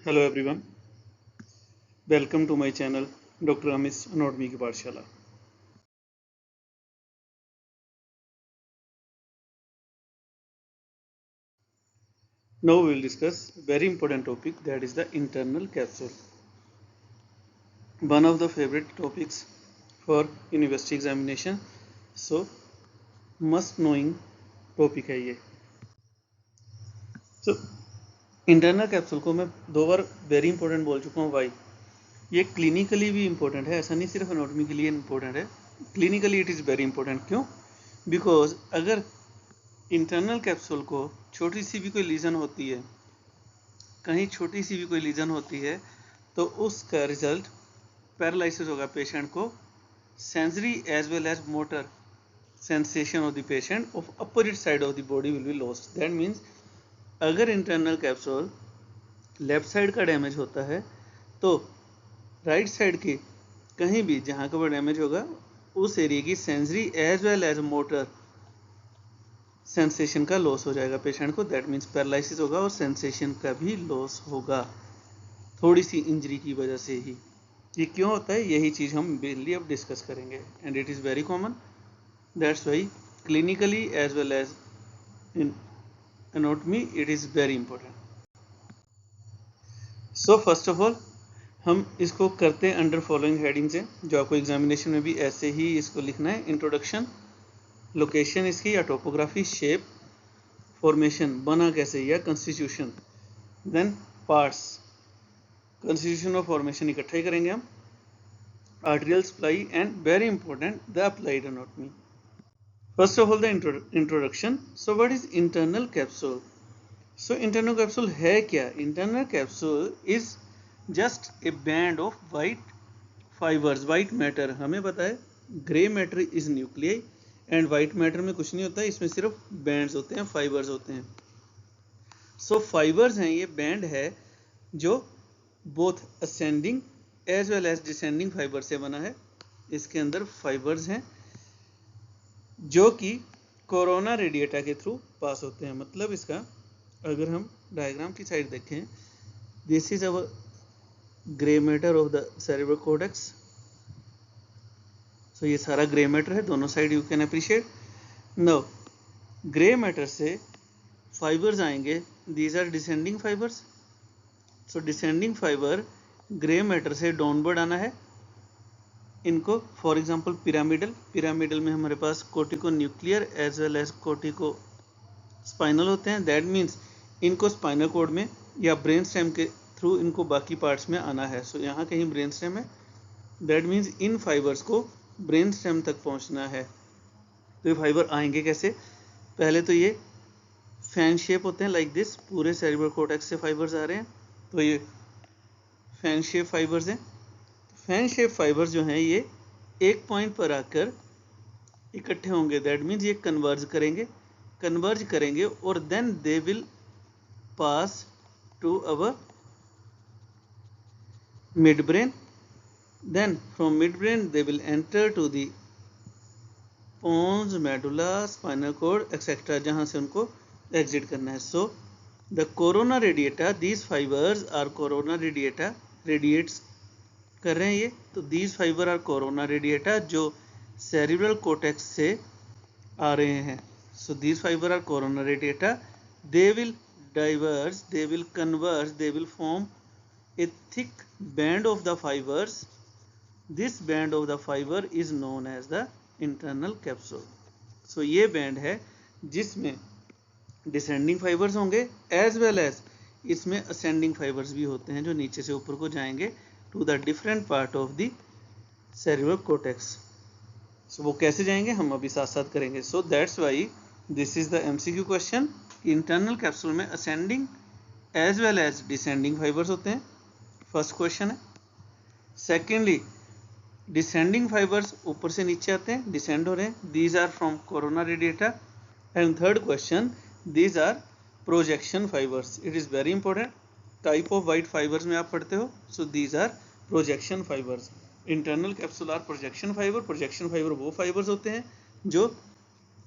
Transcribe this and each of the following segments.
Hello everyone, welcome to my channel Dr. Amis Anatomy की पाठशाला। Now we will discuss very important topic, that is the internal capsule. One of the favorite topics for university examination, so must knowing topic है ये। So internal capsule को मैं 2 बार very important बोल चुका हूँ। Y ये क्लिनिकली भी important है, ऐसा नहीं सिर्फ एनाटॉमी के लिए इंपॉर्टेंट है, clinically it is very important. क्यों? बिकॉज अगर इंटरनल कैप्सूल को छोटी सी भी कोई लीजन होती है, कहीं छोटी सी भी कोई लीजन होती है, तो उसका रिजल्ट पैरालिसिस होगा पेशेंट को। Sensory as well as motor sensation of the patient of opposite side of the body will be lost. That means अगर इंटरनल कैप्सूल लेफ्ट साइड का डैमेज होता है तो राइट साइड की कहीं भी जहाँ का वो डैमेज होगा उस एरिया की sensory as well as motor sensation का लॉस हो जाएगा पेशेंट को। दैट मीन्स पैरालिसिस होगा और सेंसेशन का भी लॉस होगा, थोड़ी सी इंजरी की वजह से ही। ये क्यों होता है, यही चीज़ हम मेनली अब डिस्कस करेंगे, and it is very common. That's why clinically as well as in anatomy it is very important. So first of all हम इसको करते हैं अंडर फॉलोइंग हेडिंग से, जो आपको एग्जामिनेशन में भी ऐसे ही इसको लिखना है। इंट्रोडक्शन, लोकेशन इसकी या टोपोग्राफी, शेप, फॉर्मेशन बना कैसे या कंस्टिट्यूशन, देन पार्ट्स, कंस्टिट्यूशन और फॉर्मेशन इकट्ठा ही करेंगे हम, arterial supply and very important the applied anatomy. First of all the introduction. So what is internal capsule? So internal capsule है क्या? Internal capsule is just A band of white fibres, white matter. हमें पता है grey matter is nuclei and white matter में कुछ नहीं होता है, इसमें सिर्फ बैंड्स होते हैं, फाइबर्स होते हैं। सो फाइबर्स हैं, ये बैंड है जो both ascending as well as descending fibre से बना है। इसके अंदर फाइबर्स हैं जो कि कोरोना रेडिएटा के थ्रू पास होते हैं। मतलब इसका अगर हम डायग्राम की साइड देखें, this is our grey matter of the cerebral cortex. So ये सारा ग्रे मैटर है, दोनों side you can appreciate. Now grey matter से फाइबर्स आएंगे, these are descending fibres. So descending fibre grey matter से downward आना है इनको। फॉर एग्जांपल पिरामिडल में हमारे पास cortico nuclear as well as cortico spinal होते हैं। दैट मीन्स इनको स्पाइनल कोड में या ब्रेन स्टेम के थ्रू इनको बाकी पार्ट्स में आना है। सो यहाँ कहीं ब्रेन स्टेम है, दैट मीन्स इन फाइबर्स को ब्रेन स्टेम तक पहुँचना है। तो ये फाइबर आएंगे कैसे? पहले तो ये फैन शेप होते हैं लाइक दिस, पूरे सेरेब्रल कॉर्टेक्स से फाइबर्स आ रहे हैं, तो ये फैन शेप फाइबर्स हैं। फैन शेप फाइबर्स जो हैं ये एक पॉइंट पर आकर इकट्ठे होंगे। दैट मीन्स ये कन्वर्ज करेंगे और then they will pass to our midbrain, then from midbrain they will enter to the pons, medulla, spinal cord etcetera, जहां से उनको एग्जिट करना है। So the corona radiata, these fibres are corona radiata, radiates कर रहे हैं ये। तो these fibre are corona radiata जो सेरेब्रल कॉर्टेक्स से आ रहे हैं। So these fibre are corona radiata, they will diverge, they will converge, they will form a thick band of the fibers. This band of the fiber is known as the internal capsule. So ये band है जिसमें descending fibres होंगे as well as इसमें ascending fibres भी होते हैं जो नीचे से ऊपर को जाएंगे to the different part of the cerebral cortex. So वो कैसे जाएंगे हम अभी साथ साथ करेंगे। So that's why this is the MCQ question. Internal capsule में ascending as well as descending fibres होते हैं, फर्स्ट क्वेश्चन है। सेकेंडली डिसेंडिंग फाइबर्स ऊपर से नीचे आते हैं, डिसेंड हो रहे हैं, these are from corona radiata. And third question, these are projection fibres. It is very important, type of white fibres में आप पढ़ते हो। So these are projection fibres. Internal capsule are projection fibre. Projection fibre वो fibres होते हैं जो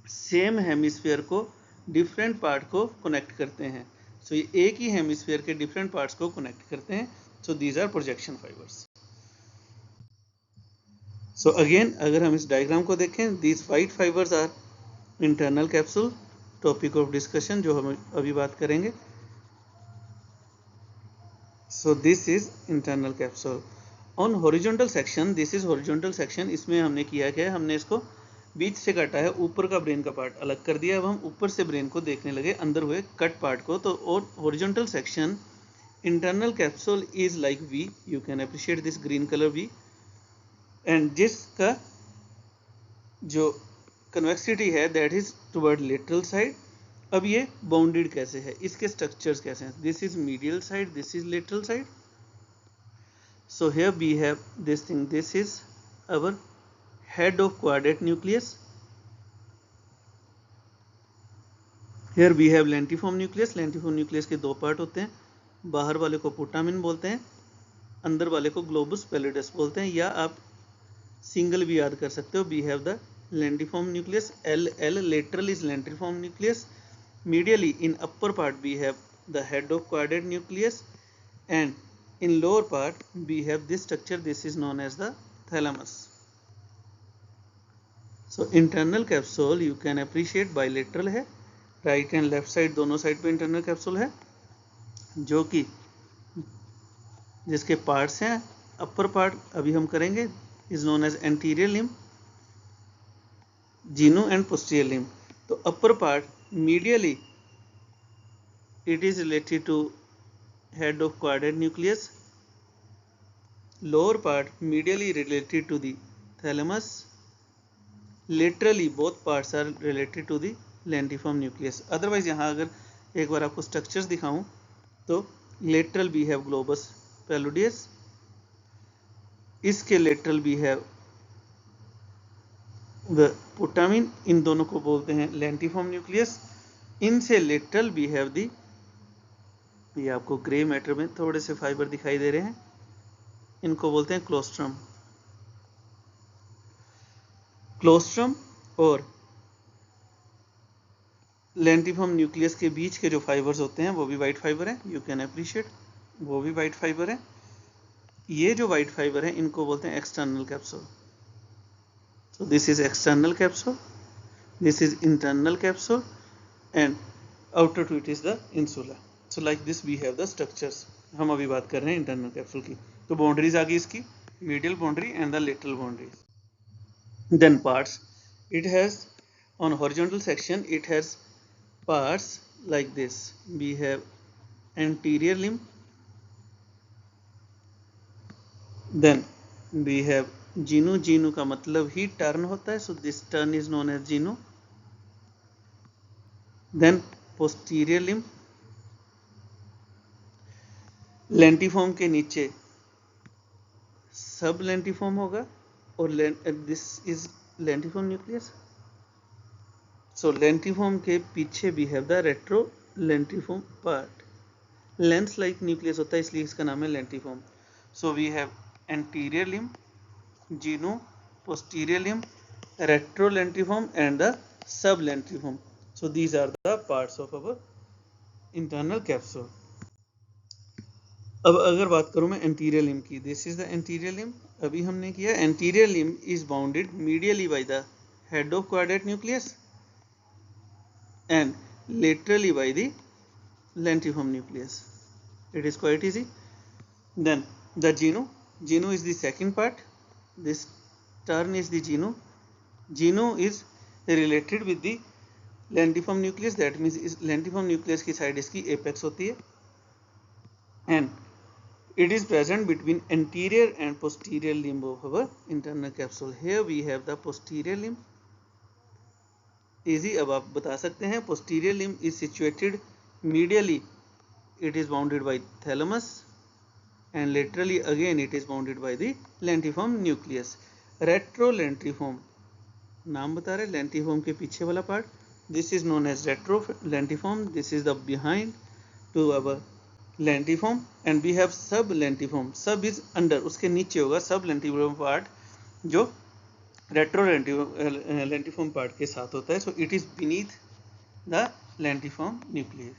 same hemisphere को, different part को कनेक्ट करते हैं। सो ये एक ही हेमिस्फीयर के डिफरेंट पार्ट्स को कनेक्ट करते हैं. So these are projection fibres. So again अगर हम इस डायग्राम को देखें, these white fibres are internal capsule, topic of discussion जो हम अभी बात करेंगे. So this is internal capsule. On horizontal section, this is horizontal section. इसमें हमने किया क्या है, हमने इसको बीच से काटा है, ऊपर का ब्रेन का पार्ट अलग कर दिया. अब हम ऊपर से ब्रेन को देखने लगे, अंदर हुए कट पार्ट को. तो और horizontal section internal capsule is like V. You can appreciate this green colour V. And जिसका जो कन्वेक्सिटी है that is toward lateral side. अब ये बाउंडेड कैसे है, इसके स्ट्रक्चर्स कैसे हैं. This is medial side, this is lateral side. So here we have this thing, this is our head of quadrate nucleus. Here we have lentiform nucleus. lentiform nucleus के दो part होते हैं, बाहर वाले को पुटामिन बोलते हैं, अंदर वाले को ग्लोबुस पैलिडस बोलते हैं, या आप सिंगल भी याद कर सकते हो. we have the lentiform nucleus, LL. lateral is lentiform nucleus. medially in upper part we have the head of quadrate nucleus, and in lower part we have this structure, this is known as the thalamus. So internal capsule you can appreciate bilateral है, right and left side दोनों side पे internal capsule है, जो कि जिसके parts हैं. Upper part अभी हम करेंगे, is known as anterior limb, genu and posterior limb. तो upper part medially it is related to head of quadrate nucleus, lower part medially related to the thalamus, laterally both parts are related to the lentiform nucleus. otherwise यहाँ अगर एक बार आपको structures दिखाऊं तो lateral we have globus palludius, इसके lateral we have the putamen, इन दोनों को बोलते हैं lentiform nucleus. इनसे lateral we have the, ये आपको ग्रे मैटर में थोड़े से फाइबर दिखाई दे रहे हैं, इनको बोलते हैं क्लोस्ट्रम. क्लोस्ट्रम और लेंटिफॉर्म न्यूक्लियस के बीच के जो फाइबर्स होते हैं वो भी वाइट फाइबर हैं. यू कैन अप्रिशिएट, वो भी वाइट फाइबर हैं. ये जो वाइट फाइबर हैं इनको बोलते हैं external capsule. So this is external capsule, this is internal capsule, and outer to it is the insula. So like this we have the structures. हम अभी बात कर रहे हैं इंटरनल कैप्सूल की. तो बाउंड्रीज आ गई इसकी, medial boundary and the lateral boundaries. Then parts, it has on horizontal section it has parts like this. We have anterior limb, then we have genu. genu का मतलब ही टर्न होता है, so this turn is known as genu. then posterior limb, lentiform के नीचे सब lentiform होगा, और this is lentiform nucleus. So lentiform के पीछे भी have the retro lentiform part. Lens like nucleus होता है, इसलिए इसका नाम है lentiform. So we have anterior limb, genu, posterior limb, retro lentiform and the sublentiform. So these are the parts of our internal capsule. अब अगर बात करूं मैं anterior limb की, this is the anterior limb. अभी हमने किया anterior limb is bounded medially by the head of quadrate nucleus and laterally by the lentiform nucleus. It is quite easy. Then the genu. Genu is the second part. This turn is the genu. Genu is related with the lentiform nucleus. That means is lentiform nucleus की side इसकी apex होती है, and it is present between anterior and posterior limb of our internal capsule. Here we have the posterior limb. Easy. अब आप बता सकते हैं posterior limb is situated medially, it is bounded by thalamus, and laterally again it is bounded by the lentiform nucleus. Retro lentiform नाम बता रहे, lentiform के पीछे वाला part, this is known as retro lentiform. This is the behind to our lentiform, and we have sub lentiform. Sub is under, उसके नीचे होगा sub lentiform part जो रेट्रो लेंटिफॉर्म पार्ट के साथ होता है. So it is beneath the lentiform nucleus.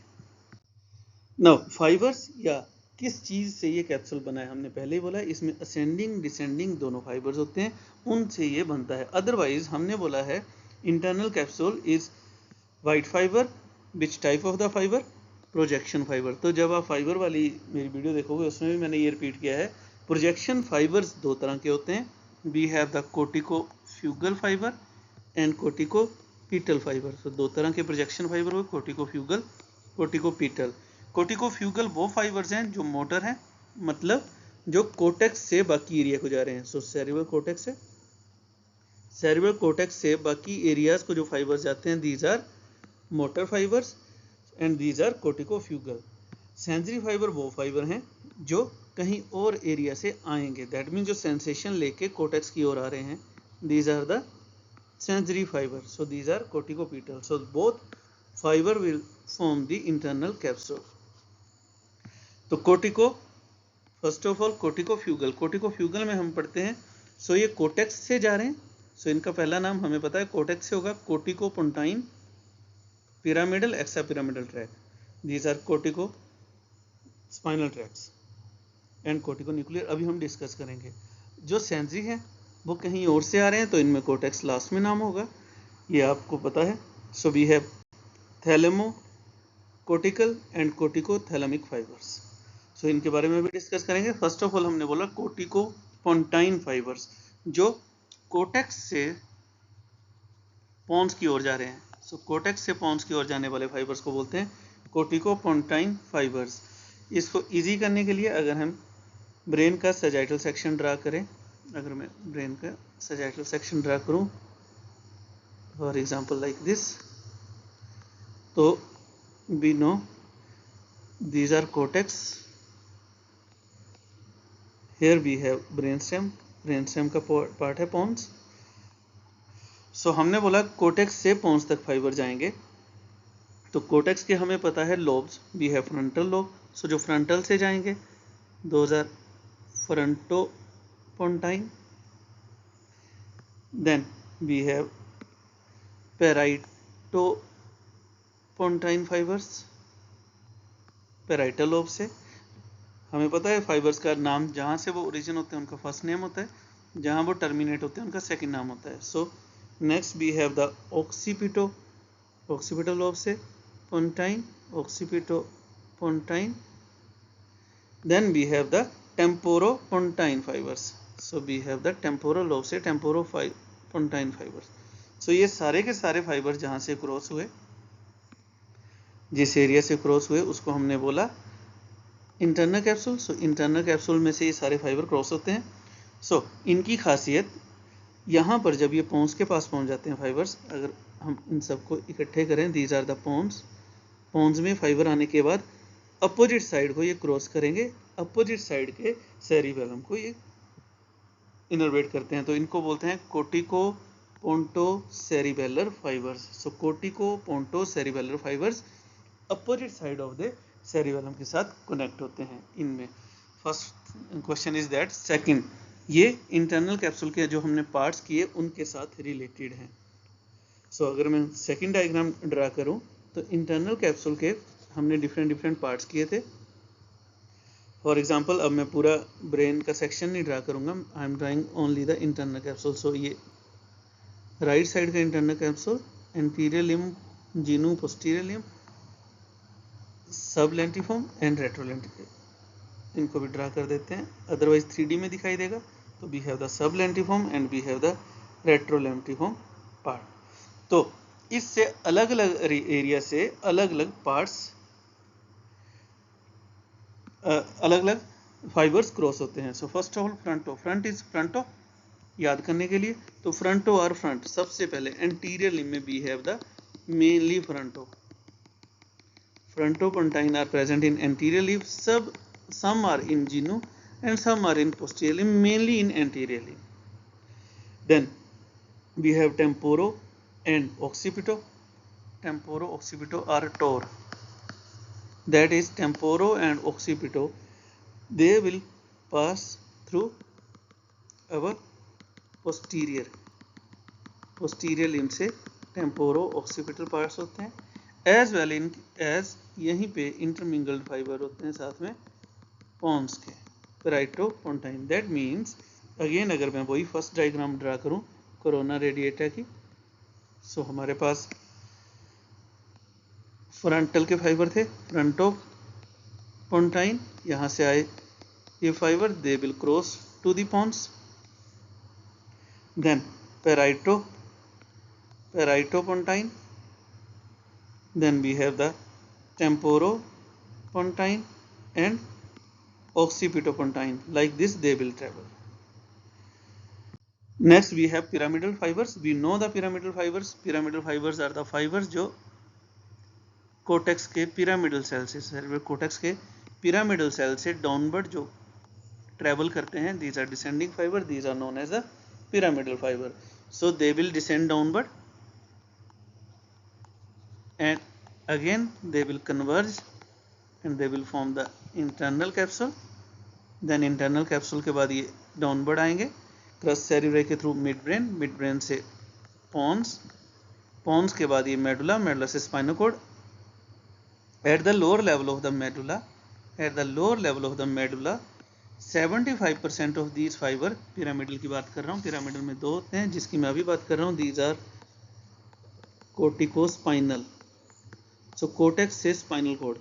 Now fibres या किस चीज़ से ये कैप्सूल बना है, हमने पहले ही बोला इसमें असेंडिंग डिसेंडिंग दोनों फाइबर्स होते हैं, उनसे ये बनता है। अदरवाइज हमने बोला है internal capsule is white fibre, which type of the fibre, projection fibre. तो जब आप फाइबर वाली मेरी वीडियो देखोगे उसमें भी मैंने ये रिपीट किया है, प्रोजेक्शन फाइबर्स दो तरह के होते हैं, we have the corticofugal fibre and corticopetal fibre. तो दो तरह के प्रोजेक्शन फाइबर हुए, कोटिकोफ्यूगल, कोटिकोपीटल। कोटिकोफ्यूगल वो फाइबर्स हैं जो मोटर हैं, मतलब जो कोटेक्स से बाकी एरिया को जा रहे हैं। सो सेरेब्रल कोटेक्स से, सेरेब्रल कोटेक्स से बाकी एरियाज को जो फाइबर्स जाते हैं, these are motor fibres and these are corticofugal. Sensory fibre वो फाइबर हैं जो कहीं और एरिया से आएंगे, दैट मीन जो सेंसेशन लेके कोटेक्स की ओर आ रहे हैं, these are the sensory fiber, so these are corticopetal, so both fiber will form the internal capsule. तो कोटिको, फर्स्ट ऑफ ऑल कोटिकोफ्यूगल, कोटिकोफ्यूगल में हम पढ़ते हैं, सो ये कोटेक्स से जा रहे हैं, सो इनका पहला नाम हमें पता है कोटेक्स से होगा, corticopontine pyramidal extra pyramidal tract, these are cortico spinal tracts and cortico nuclear, अभी हम डिस्कस करेंगे। जो सेंसरी है वो कहीं और से आ रहे हैं, तो इनमें कोटेक्स लास्ट में नाम होगा, ये आपको पता है। So we have thalamo cortical and corticothalamic fibres, so इनके बारे में भी डिस्कस करेंगे। फर्स्ट ऑफ ऑल हमने बोला कोटिकोपोंटाइन फाइबर्स, जो कोटेक्स से पॉन्स की ओर जा रहे हैं, सो कोटेक्स से पॉन्स की ओर जाने वाले फाइबर्स को बोलते हैं कोटिकोपोंटाइन फाइबर्स। इसको ईजी करने के लिए अगर हम ब्रेन का सजाइटल सेक्शन ड्रा करें, अगर मैं ब्रेन का सजाइटल सेक्शन ड्रा करूं फॉर एग्जांपल लाइक दिस, तो we know these are cortex, here we have brain stem का पार्ट है पोन्स। सो हमने बोला कोटेक्स से पोन्स तक फाइबर जाएंगे, तो कोटेक्स के हमें पता है lobes, we have frontal lobe, so जो फ्रंटल से जाएंगे those are frontopontine, then we have parietopontine fibres, parietal lobe से हमें पता है फाइबर्स का नाम, जहाँ से वो ओरिजिन होते हैं उनका फर्स्ट नेम होता है, जहाँ वो टर्मिनेट होते हैं उनका सेकंड नाम होता है। So next we have the occipito, occipital lobe से pontine, occipitopontine, then we have the temporopontine fibres, so we have the temporal lobe से टेम्पोरोपोंटाइन फाइबर्स। सो ये सारे के सारे फाइबर जहाँ से क्रॉस हुए, जिस एरिया से क्रॉस हुए उसको हमने बोला internal capsule. So internal capsule में से ये सारे फाइबर क्रॉस होते हैं। सो इनकी खासियत, यहाँ पर जब ये पोन्स के पास पहुँच जाते हैं फाइबर्स, अगर हम इन सबको इकट्ठे करें, these are the pons, pons में फाइबर आने के बाद अपोजिट साइड को ये क्रॉस करेंगे, अपोजिट साइड के सेरिबेलम को ये इनर्वेट करते हैं, तो इनको बोलते हैं corticopontocerebellar fibres. So corticopontocerebellar fibres opposite side of the cerebellum के साथ कनेक्ट होते हैं इनमें। First question is that, second, ये इंटरनल कैप्सूल के जो हमने पार्ट्स किए उनके साथ रिलेटेड हैं। सो अगर मैं सेकंड डायग्राम ड्रा करूं, तो इंटरनल कैप्सूल के हमने डिफरेंट पार्ट्स किए थे। फॉर एग्जाम्पल अब मैं पूरा ब्रेन का सेक्शन नहीं ड्रा करूंगा, I am drawing only the internal capsule. So ये राइट साइड का internal capsule, anterior limb, genu posterior limb, sub lentiform and retrolentiform, इनको भी ड्रा कर देते हैं, अदरवाइज 3D में दिखाई देगा। तो we have the sub lentiform and we have the retrolentiform part. तो इससे अलग अलग एरिया से अलग अलग पार्ट्स, अलग अलग फाइबर्स क्रॉस होते हैं। सो first of all fronto, front is fronto, याद करने के लिए तो फ्रंटो और फ्रंट, सबसे पहले एंटीरियर लिम्ब में we have the mainly fronto, frontopontine are present in anterior limb, some are in genu and some are in posterior limb, mainly in anterior limb. Then we have temporo and occipito. Temporo occipito are tor, that is temporo and occipito, they will pass through our posterior limb से temporo occipital parts होते हैं, as well in as यहीं पे intermingled fibre होते हैं साथ में Pond's के, पेराइटोपोन्टाइन। दैट मीन्स अगेन अगर मैं वही फर्स्ट डायग्राम ड्रा करूं कोरोना रेडिएटा की, सो हमारे पास फ्रंटल के फाइबर थे, फ्रंटोपोन्टाइन, यहाँ से आए ये fibre, they will cross to the pons, then parietopontine, then we have the temporopontine and occipitopontine. Like this they will travel. Next we have pyramidal fibers. We know the pyramidal fibers. Pyramidal fibers are the fibers जो cortex के pyramidal cell से, cortex के pyramidal cell से downward जो travel करते हैं, these are descending fiber, these are known as the pyramidal fiber. So they will descend downward and again they will converge and they will form the internal capsule. Then internal capsule के बाद ये downward आएंगे crus cerebri के through midbrain, midbrain से pons, pons के बाद ये medulla, medulla से spinal cord. At the lower level of the medulla, at the lower level of the medulla 75% of these fibre, pyramidal की बात कर रहा हूँ, पिरामिडल में दो होते हैं जिसकी मैं अभी बात कर रहा हूँ, these are corticospinal. So cortex से स्पाइनल कॉर्ड,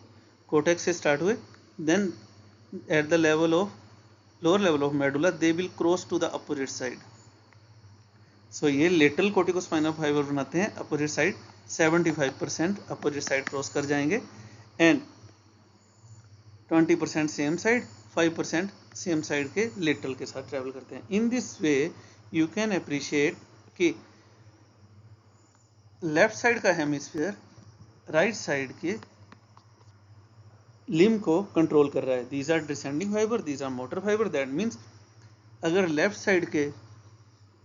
कोटेक्स से स्टार्ट हुए, then at the level of lower level of medulla they will cross to the opposite side. So ये लेटरल कोर्टिकोस्पाइनल फाइबर बनाते हैं opposite side, 75% opposite side cross कर जाएंगे and 20% same side, 5% same side के lateral के साथ travel करते हैं। In this way you can appreciate कि लेफ्ट साइड का हेमिस्फीयर राइट साइड के लिम्ब को कंट्रोल कर रहा है। These are descending fibre, these are motor fibre. That means अगर लेफ्ट साइड के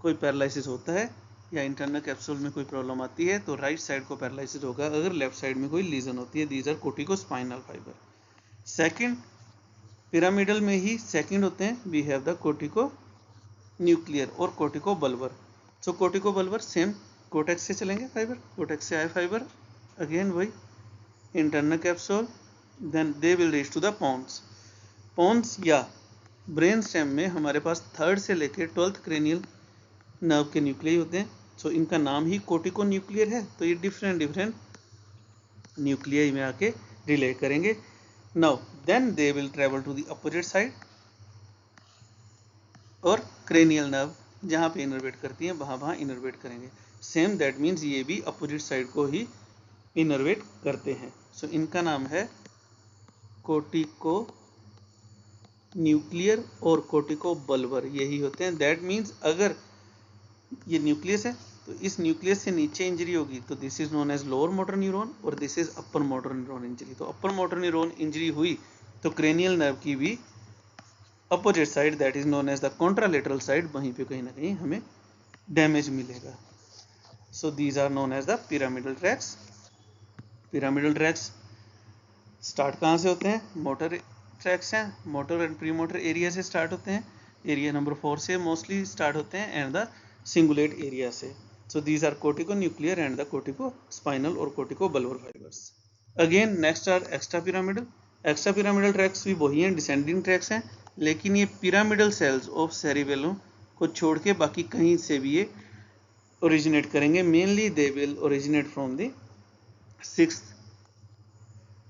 कोई पैरालिसिस होता है या इंटरनल कैप्सूल में कोई प्रॉब्लम आती है तो राइट साइड को पैरालिसिस होगा अगर लेफ्ट साइड में कोई लीजन होती है। These are corticospinal fibre. Second, pyramidal में ही सेकंड होते हैं, we have the corticonuclear और cortico bulbar. So corticobulbar same cortex से चलेंगे फाइबर, कोटेक्स से आए फाइबर, अगेन वही internal capsule, then they will reach to the pons. Pons या ब्रेन स्टेम में हमारे पास 3rd से लेकर 12th क्रेनियल नर्व के न्यूक्लियाई होते हैं। सो इनका नाम ही कोर्टिको न्यूक्लियर है, तो ये डिफरेंट न्यूक्लियाई में आके रिले करेंगे। Now then they will travel to the opposite side और क्रेनियल नर्व जहाँ पे इनर्वेट करती हैं वहाँ इनर्वेट करेंगे। सेम दैट मीन्स ये भी अपोजिट साइड को ही इनर्वेट करते हैं। सो इनका नाम है कोर्टिको न्यूक्लियर और कोर्टिको बल्बर, यही होते हैं। दैट मीन्स अगर ये न्यूक्लियस है तो इस न्यूक्लियस से नीचे इंजरी होगी तो this is known as lower motor neuron और this is upper motor neuron injury. तो अपर मोटर न्यूरॉन इंजरी हुई तो क्रेनियल नर्व की भी opposite side that is known as the contralateral side, वहीं पे कहीं ना कहीं हमें डैमेज मिलेगा। So these are known as the pyramidal tracts. Pyramidal tracts start कहाँ से होते हैं? मोटर ट्रैक्स हैं, motor and premotor area से स्टार्ट होते हैं, एरिया नंबर 4 से मोस्टली स्टार्ट होते हैं एंड द सिंगुलेट एरिया से। So these are cortico nuclear and the cortico spinal और cortico bulbar fibres. Again next are extra pyramidal. Extra pyramidal tracts भी वही हैं, डिसेंडिंग ट्रैक्स हैं, लेकिन ये पिरामिडल सेल्स ऑफ सेरिबेलम को छोड़ के बाकी कहीं से भी ये ओरिजिनेट करेंगे। Mainly they will originate from the 6th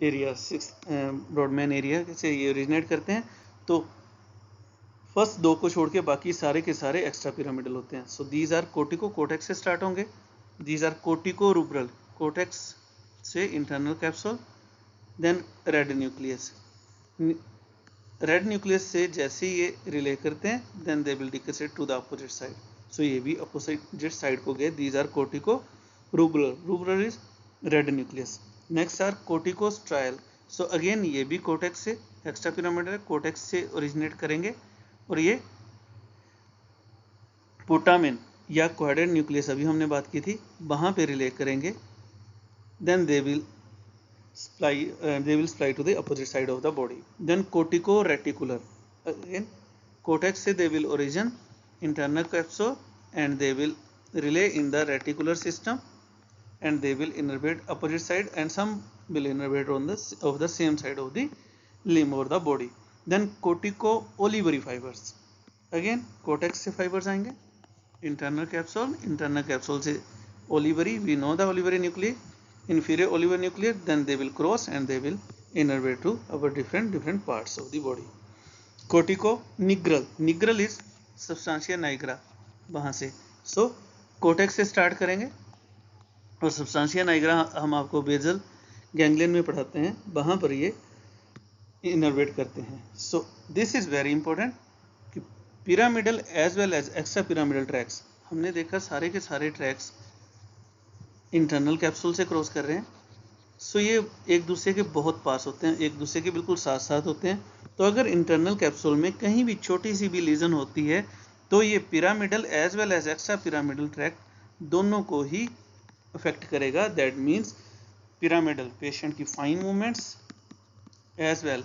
area, 6th Brodmann area से ये ओरिजिनेट करते हैं। तो फर्स्ट 2 को छोड़ के बाकी सारे के सारे एक्स्ट्रा पिरामिडल होते हैं। So these are cortico, cortex से स्टार्ट होंगे, these are cortico rubral, cortex से internal capsule, then red nucleus. Red nucleus से जैसे ये रिले करते हैं then they will decussate to the opposite side. So ये भी अपोजिट साइड को गए। These are cortico rubral, rubral is red nucleus. Next are cortico striatal. So again ये भी कोटेक्स से, एक्स्ट्रा पिरामिडल कोटेक्स से ओरिजिनेट करेंगे और ये पोटामेन या क्वाड्रेंट न्यूक्लियस अभी हमने बात की थी वहाँ पे रिले करेंगे, then they will sply to the opposite side of the body. Then cortico reticular, again cortex से they will origin internal capsule and they will relay in the reticular system and they will innervate opposite side and some will innervate on the same side of the limb or the body. Then cortico olivary fibers, again cortex से fibers आएंगे, internal capsule से olivary, we know the olivary nuclei, inferior olivary nuclei, then they will cross and they will innervate to our different parts of the body. cortico nigral is substantia nigra, वहां से, so cortex से start करेंगे और substantia Niagara हम आपको bezel ganglion में पढ़ाते हैं, वहाँ पर ये इनर्वेट करते हैं. So this is very important कि pyramidal as well as extra pyramidal tracts, हमने देखा सारे के सारे ट्रैक्स इंटरनल कैप्सूल से क्रॉस कर रहे हैं. सो ये एक दूसरे के बहुत पास होते हैं, एक दूसरे के बिल्कुल साथ साथ होते हैं. तो अगर इंटरनल कैप्सूल में कहीं भी छोटी सी भी लीजन होती है तो ये pyramidal as well as extra pyramidal tract दोनों को ही अफेक्ट करेगा. दैट मीन्स पिरामिडल पेशेंट की fine movements as well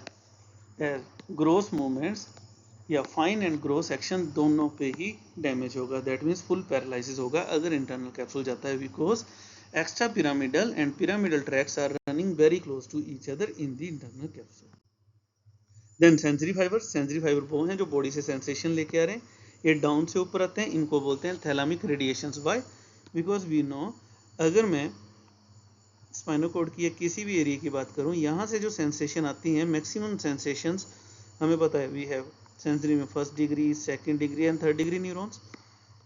as gross movements या फाइन एंड ग्रोस एक्शन दोनों पे ही डैमेज होगा. दैट मीन्स फुल पैरालिसिस होगा अगर इंटरनल कैप्सूल जाता है, because extrapyramidal and pyramidal tracts are running very close to each other in the internal capsule. Then sensory fibre वो हैं जो बॉडी से सेंसेशन लेके आ रहे हैं, ये डाउन से ऊपर आते हैं, इनको बोलते हैं thalamic radiations. Why? Because we know, अगर मैं स्पाइनल कॉर्ड की या किसी भी एरिया की बात करूं, यहाँ से जो सेंसेशन आती हैं, मैक्सिमम सेंसेशंस हमें पता है, वी हैव सेंसरी में first degree, second degree and third degree neurons.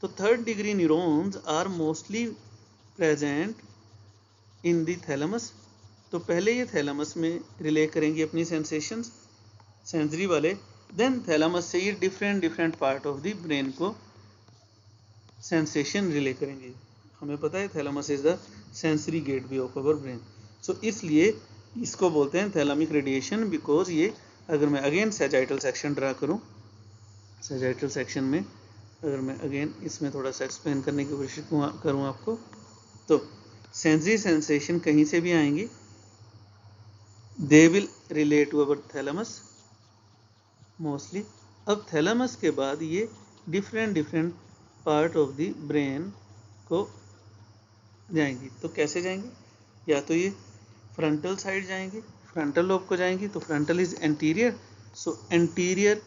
तो third degree neurons are mostly present in the thalamus. तो पहले ये थैलेमस में रिले करेंगे अपनी सेंसेशंस सेंसरी वाले, देन थैलेमस से ये different part of the brain को सेंसेशन रिले करेंगे. हमें पता है thalamus is the sensory gateway of our brain. So इसलिए इसको बोलते हैं थैलामिक रेडिएशन, बिकॉज ये, अगर मैं अगेन सैजाइटल सेक्शन ड्रा करूं, सैजाइटल सेक्शन में अगर मैं अगेन इसमें थोड़ा सा एक्सप्लेन करने की कोशिश करूं आपको, तो सेंसरी सेंसेशन कहीं से भी आएंगी, they will relate to our thalamus mostly. अब थैलेमस के बाद ये different part of the brain को जाएंगी. तो कैसे जाएंगी? या तो ये फ्रंटल साइड जाएंगी, फ्रंटल लोब को जाएंगी, तो frontal is anterior, so anterior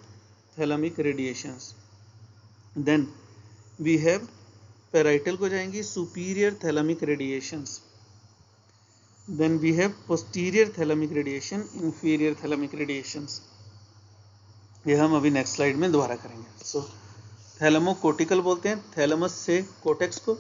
thalamic radiations. Then we have parietal को जाएंगी, superior thalamic radiations. Then we have posterior thalamic radiation, inferior thalamic radiations. ये हम अभी नेक्स्ट स्लाइड में दोबारा करेंगे. सो थैलेमोकोर्टिकल बोलते हैं थैलेमस से कोर्टेक्स को,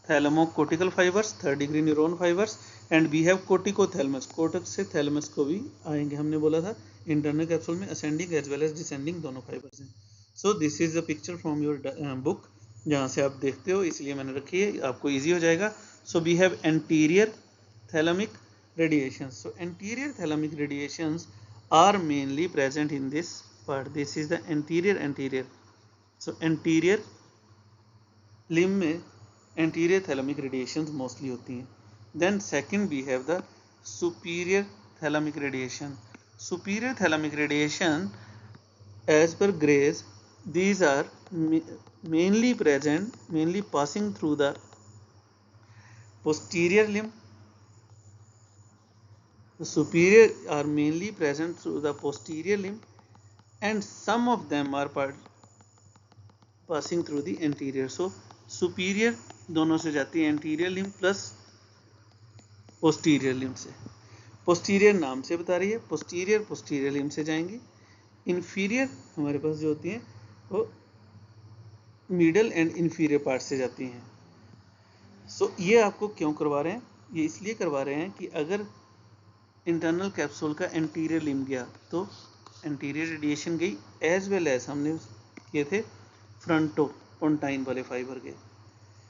thalamocortical fibres, third degree neuron fibres, and we have corticothalamus, cortex से थैलेमस को भी आएंगे. हमने बोला था इंटरनल कैप्सूल में ascending as well as descending दोनों फाइबर्स हैं. So this is the picture from your book, जहाँ से आप देखते हो, इसलिए मैंने रखी है, आपको ईजी हो जाएगा. So we have anterior thalamic radiations. So anterior thalamic radiations are mainly present in this part. This is the anterior. So anterior limb में anterior thalamic radiations mostly होती हैं. Then second we have the superior thalamic radiation. Superior thalamic radiation, as per Grace, these are mainly passing through the posterior limb. The superior are mainly present through the posterior limb, and some of them are passing through the anterior. So superior दोनों से जाती है, anterior limb plus posterior limb से. posterior नाम से बता रही है, posterior limb से जाएंगी. inferior हमारे पास जो होती हैं वो middle and inferior part से जाती हैं. So ये आपको क्यों करवा रहे हैं? ये इसलिए करवा रहे हैं कि अगर इंटरनल कैप्सूल का एंटीरियर लिम गया तो एंटीरियर रेडिएशन गई, एज वेल एज हमने किए थे फ्रंटो पोंटाइन वाले फाइबर के.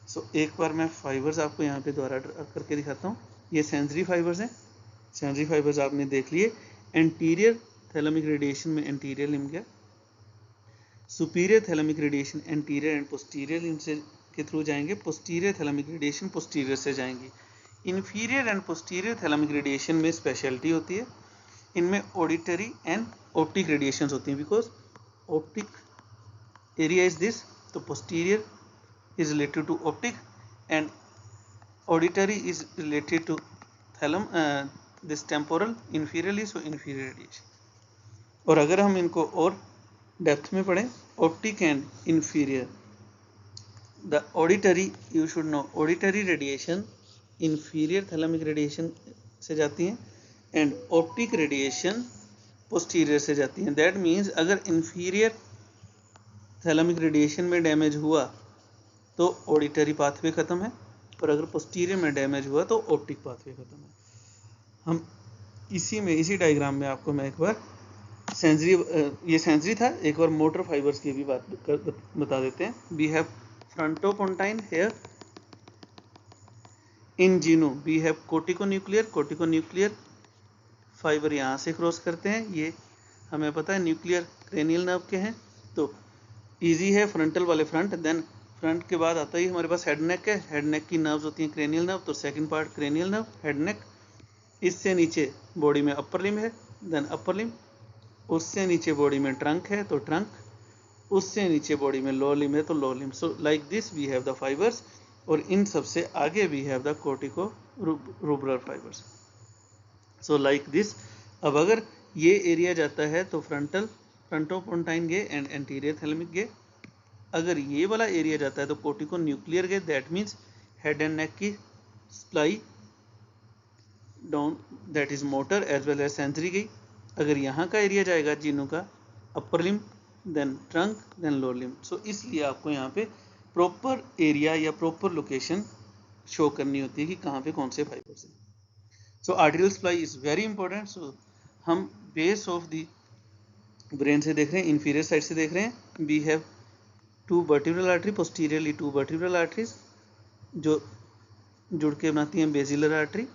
सो एक बार मैं फाइबर्स आपको यहाँ पे दोबारा करके दिखाता हूँ. ये सेंसरी फाइबर्स हैं, सेंसरी फाइबर्स आपने देख लिए. एंटीरियर थैलामिक रेडिएशन में एंटीरियर लिम गया, superior thalamic radiation anterior and posterior limb से के थ्रू जाएंगे, पोस्टीरियर थैलामिक रेडिएशन पोस्टीरियर से जाएंगी. Inferior and posterior thalamic radiation में स्पेशलिटी होती है, इनमें ऑडिटरी एंड ऑप्टिक रेडिएशंस होती हैं, because optic area is this. तो posterior is related to optic and auditory is related to thalamus this temporal inferiorly, so inferior radiation. और अगर हम इनको और डेप्थ में पढ़ें, optic and inferior, the auditory, you should know, auditory radiation inferior thalamic radiation से जाती हैं एंड ऑप्टिक रेडिएशन पोस्टीरियर से जाती हैं। दैट मीन्स अगर इन्फीरियर थैलेमिक रेडिएशन में डैमेज हुआ तो ऑडिटरी पाथवे खत्म है, और अगर पोस्टीरियर में डैमेज हुआ तो ऑप्टिक पाथवे खत्म है। हम इसी डायग्राम में आपको मैं एक बार सेंसरी, ये सेंसरी था, एक बार मोटर फाइबर्स की भी बात बता देते हैं। We have frontopontine here in genu, we have corticonuclear fibre यहाँ से क्रॉस करते हैं, ये हमें पता है न्यूक्लियर क्रेनियल नर्व के हैं, तो इजी है फ्रंटल वाले फ्रंट। देन फ्रंट के बाद आता ही हमारे पास हेड नेक है, हेड नेक की नर्व्स होती हैं क्रेनियल नर्व, तो second part cranial nerve, head neck. इससे नीचे बॉडी में अपर लिम्ब है, देन अपर लिम्ब, उससे नीचे बॉडी में ट्रंक है तो ट्रंक, उससे नीचे बॉडी में लोअर लिम्ब है तो lower limb. So like this we have the fibres, और इन सबसे आगे we have the cortico rubral fibres. So like this. अब अगर ये एरिया जाता है तो फ्रंटोपोंटाइन गे एंड एंटीरियर थैलेमिक गे। अगर ये वाला एरिया जाता है तो कोर्टिको न्यूक्लियर गे, that means head and neck की supply down, that is motor as well as sensory गई। अगर यहाँ का एरिया जाएगा जीनो का, upper limb, then trunk, then lower limb. So इसलिए आपको यहाँ पे प्रॉपर एरिया या प्रॉपर लोकेशन शो करनी होती है कि कहाँ पे कौन से फाइबर्स हैं। So arterial supply is very important. So हम बेस ऑफ द ब्रेन से देख रहे हैं, इंफीरियर साइड से देख रहे हैं। We have two vertebral artery, posteriorly two vertebral arteries जो जुड़ के बनाती हैं basilar artery.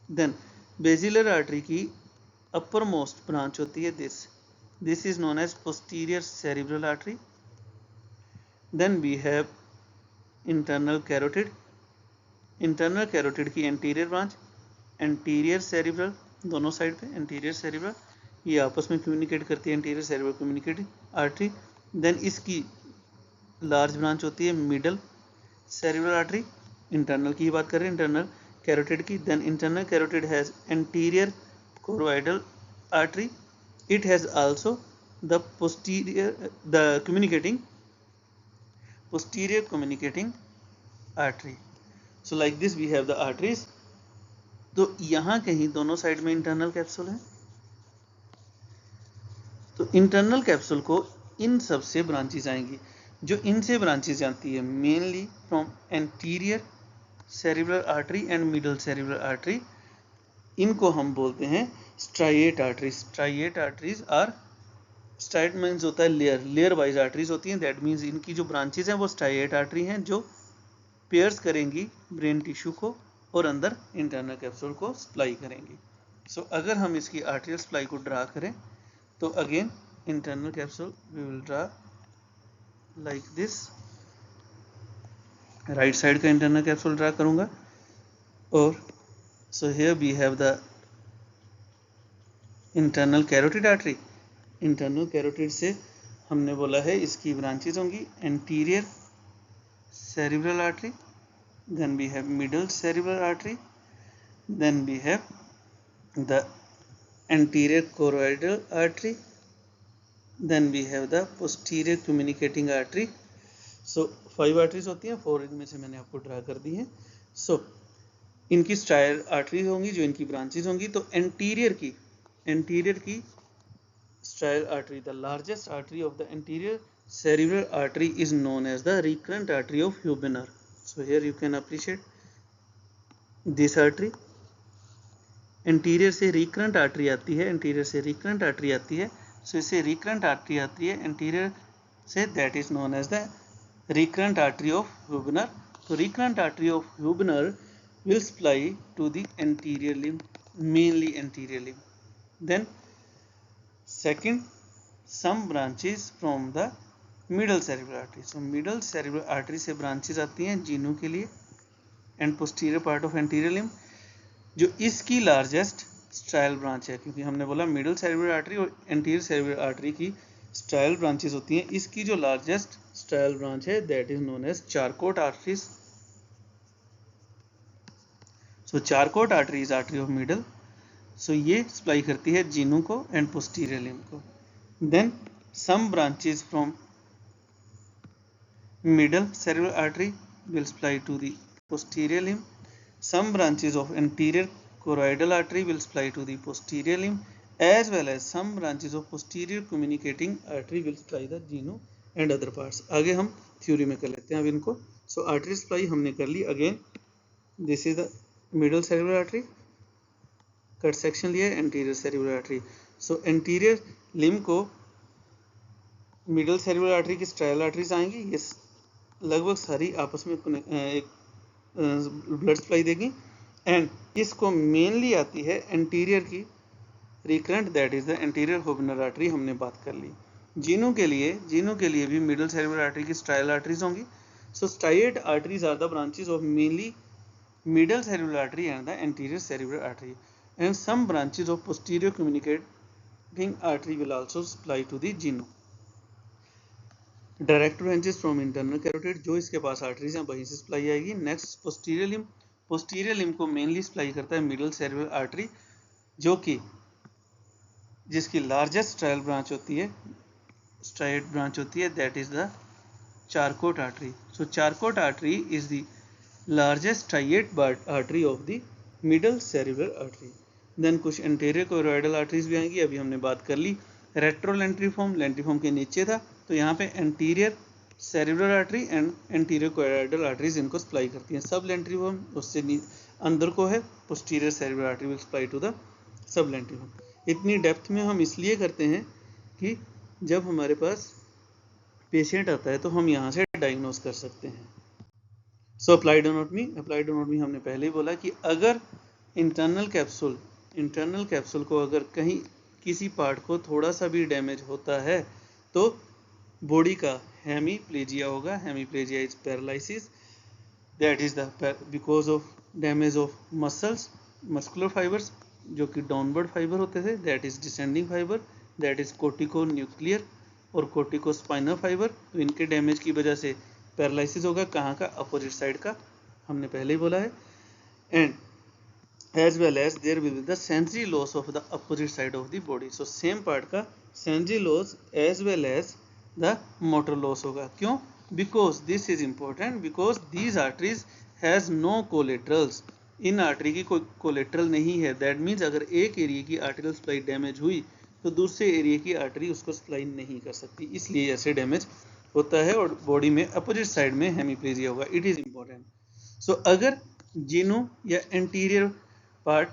Then basilar artery की अपर मोस्ट ब्रांच होती है this is known as posterior cerebral artery. Then we have internal carotid, internal carotid की anterior branch, anterior cerebral, दोनों साइड पे एंटीरियर सेरिब्रल, ये आपस में कम्युनिकेट करती है, anterior cerebral communicating artery. Then इसकी लार्ज ब्रांच होती है मिडल सेरिब्रल आर्टरी, इंटरनल की बात कर रहे हैं, इंटरनल कैरोटिड की। Then internal carotid has anterior choroidal artery, it has also the communicating posterior communicating artery. So like this we have the arteries. तो यहाँ कहीं दोनों साइड में इंटरनल कैप्सूल है, तो इंटरनल कैप्सूल को इन सब से ब्रांचेस आएंगी। जो इनसे ब्रांचेस आती है mainly from anterior cerebral artery and middle cerebral artery, इनको हम बोलते हैं स्ट्राइएट आर्टरीज। स्ट्राइएट आर्टरीज आर, स्ट्राइएट मीन्स होता है लेयर, लेयर वाइज आर्टरीज होती हैं। दैट मीन्स इनकी जो ब्रांचेज हैं वो स्ट्राइएट आर्टरी हैं जो पेयर्स करेंगी ब्रेन टिश्यू को और अंदर इंटरनल कैप्सूल को सप्लाई करेंगी। सो अगर हम इसकी आर्टरियल सप्लाई को ड्रा करें तो again internal capsule we will draw like this. Right side का इंटरनल कैप्सूल ड्रा करूंगा, और so here we have the internal carotid artery. Internal carotid से हमने बोला है इसकी ब्रांचेज होंगी anterior cerebral artery, then we have middle cerebral artery, then we have the anterior choroidal artery, then we have the posterior communicating artery. So 5 arteries होती हैं, 4 इनमें से मैंने आपको ड्रा कर दी हैं। So इनकी स्टायर आर्टरीज होंगी जो इनकी ब्रांचेज होंगी। तो एंटीरियर की stair artery, the largest artery of the anterior cerebral artery is known as the recurrent artery of Hubener. So here you can appreciate this artery. Anterior से recurrent artery आती है, anterior से recurrent artery आती है। सो इससे recurrent artery आती है anterior से, that is known as the recurrent artery of Heubner. तो recurrent artery of Heubner will supply to the anterior limb, mainly anterior limb. Then second, some branches from the middle cerebral artery. So middle cerebral artery से branches आती हैं जीनू के लिए and posterior part of anterior limb, जो इसकी largest style branch है, क्योंकि हमने बोला मिडल सेरिब्रल आर्टरी और एंटीरियर सेरिब्रल आर्टरी की स्टाइल ब्रांचेस होती हैं। इसकी जो लार्जेस्ट स्टाइल ब्रांच है that is known as Charcot arteries. So Charcot artery is artery of middle, so ये सप्लाई करती है जीनू को एंड पोस्टीरियर लिम्ब को। Then some branches from middle cerebral artery will supply to the posterior limb. Some branches of anterior choroidal artery will supply to the posterior limb, as well as some branches of posterior communicating artery will supply the genu and other parts. आगे हम theory में कर लेते हैं अब इनको। सो artery supply हमने कर ली। Again this is the middle cerebral artery, cut section लिया है anterior cerebral artery. So anterior limb को मिडल सेरेब्रल आर्टरी की स्ट्रायल आर्टरीज आएंगी, ये लगभग सारी आपस में एक ब्लड सप्लाई देगी एंड इसको मेनली आती है एंटीरियर की recurrent, that is the anterior Heubner artery, हमने बात कर ली। जीनों के लिए भी मिडल सेरेब्रल आर्टरी की स्ट्रायल आर्टरीज होंगी। So striate arteries are the branches of mainly middle cerebral artery and the anterior cerebral artery and some branches of posterior communicating artery will also supply to the genu. Direct branches from internal carotid, जो इसके पास arteries हैं वहीं से supply आएगी। Next posterior limb, posterior limb को mainly supply करता है मिडल सेरेब्रल आर्टरी, जो कि जिसकी लार्जेस्ट स्ट्राइल ब्रांच होती है, स्ट्राइएट ब्रांच होती है, that is the Charcot artery. So Charcot artery is the largest striate artery of the middle cerebral artery. Then कुछ एंटीरियर कोरोइडल आर्टरीज भी आएंगी, अभी हमने बात कर ली। रेट्रोलेंट्रीफॉर्म लेंट्रीफॉर्म के नीचे था, तो यहाँ पे anterior cerebral artery and anterior choroidal arteries इनको सप्लाई करती हैं। सब लेंट्रीफॉर्म उससे अंदर को है, posterior cerebral artery will supply to the sublentiform. इतनी डेप्थ में हम इसलिए करते हैं कि जब हमारे पास पेशेंट आता है तो हम यहाँ से डायग्नोज कर सकते हैं। सो अप्लाइड एनाटॉमी हमने पहले ही बोला कि अगर इंटरनल कैप्सूल को अगर कहीं किसी पार्ट को थोड़ा सा भी डैमेज होता है तो बॉडी का हेमीप्लेजिया होगा। Hemiplegia is paralysis, that is the because of damage of muscular fibres, जो कि डाउनवर्ड फाइबर होते थे, that is descending fibre, that is cortico nuclear और कोर्टिको स्पाइनल फाइबर। तो इनके डैमेज की वजह से पैरालिसिस होगा। कहाँ का? अपोजिट साइड का, हमने पहले ही बोला है। And as well as there will be the sensory loss of the opposite side of the body. So same part का sensory loss as well as the motor loss होगा। क्यों? Because this is important, because these arteries has no collaterals. In artery की कोई collateral नहीं है। That means अगर एक area की आर्टरियल सप्लाई डैमेज हुई तो दूसरे एरिया की आर्टरी उसको सप्लाई नहीं कर सकती, इसलिए ऐसे डैमेज होता है और बॉडी में अपोजिट साइड में हेमीप्लेजिया होगा। It is important. सो अगर जीनो या anterior part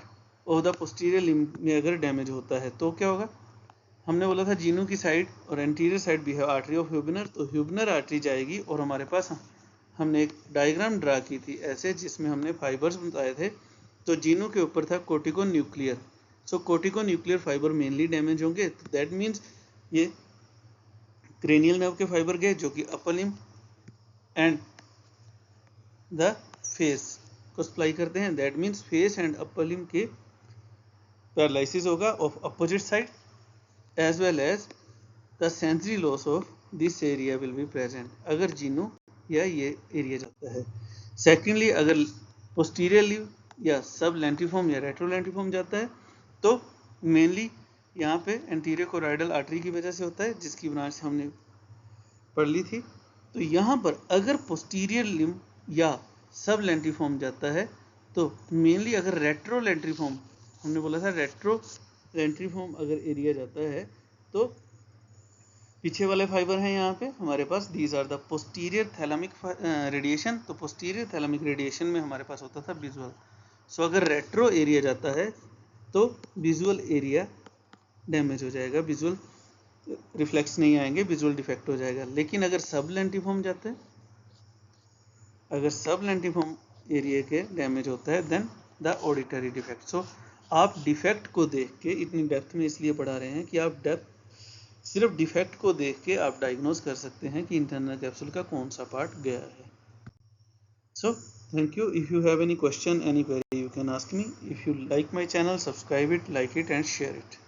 of the posterior limb में अगर डैमेज होता है तो क्या होगा? हमने बोला था जीनू की साइड और एंटीरियर साइड भी है आर्टरी ऑफ ह्यूबनर, तो ह्यूबनर आर्टरी जाएगी और हमारे पास हमने एक डायग्राम ड्रा की थी ऐसे, जिसमें हमने फाइबर्स बताए थे। तो जीनू के ऊपर था cortico nuclear. So cortico nuclear fibre mainly damage होंगे, तो दैट मीन्स ये क्रेनियल नर्व के फाइबर गए जो कि upper limb and the face को सप्लाई करते हैं। That means face and upper limb के पैरालिसिस होगा of opposite side, as well as the sensory loss of this area will be present अगर जीनो या ये एरिया जाता है। सेकेंडली, अगर पोस्टीरियर लिम्ब या सब लेंट्रीफॉर्म या रेट्रोलेंट्रीफॉर्म जाता है तो मेनली यहाँ पे एंटीरियर कोरोइडल आर्टरी की वजह से होता है, जिसकी ब्रांच हमने पढ़ ली थी। तो यहाँ पर अगर पोस्टीरियर लिम्ब या सब लेंट्रीफॉर्म जाता है तो मेनली अगर रेट्रो लेंट्रीफॉर्म, हमने बोला था रेट्रो लेंट्रीफॉर्म अगर एरिया जाता है तो पीछे वाले फाइबर हैं यहाँ पे हमारे पास, these are the posterior thalamic radiation. तो पोस्टीरियर थैलेमिक रेडिएशन में हमारे पास होता था विजुअल। सो अगर रेट्रो एरिया जाता है तो विजुअल एरिया डैमेज हो जाएगा, विजुअल रिफ्लेक्स नहीं आएंगे, विजुअल डिफेक्ट हो जाएगा। लेकिन अगर सब लेंट्रीफॉर्म जाते हैं, अगर सब लेंट्रीफॉर्म एरिया के डैमेज होता है देन द ऑडिटरी डिफेक्ट। सो आप डिफेक्ट को देख के, इतनी डेप्थ में इसलिए पढ़ा रहे हैं कि आप सिर्फ डिफेक्ट को देख के आप डायग्नोज कर सकते हैं कि इंटरनल कैप्सूल का कौन सा पार्ट गया है। So thank you. If you have any question, any query, you can ask me. If you like my channel, subscribe it, like it and share it.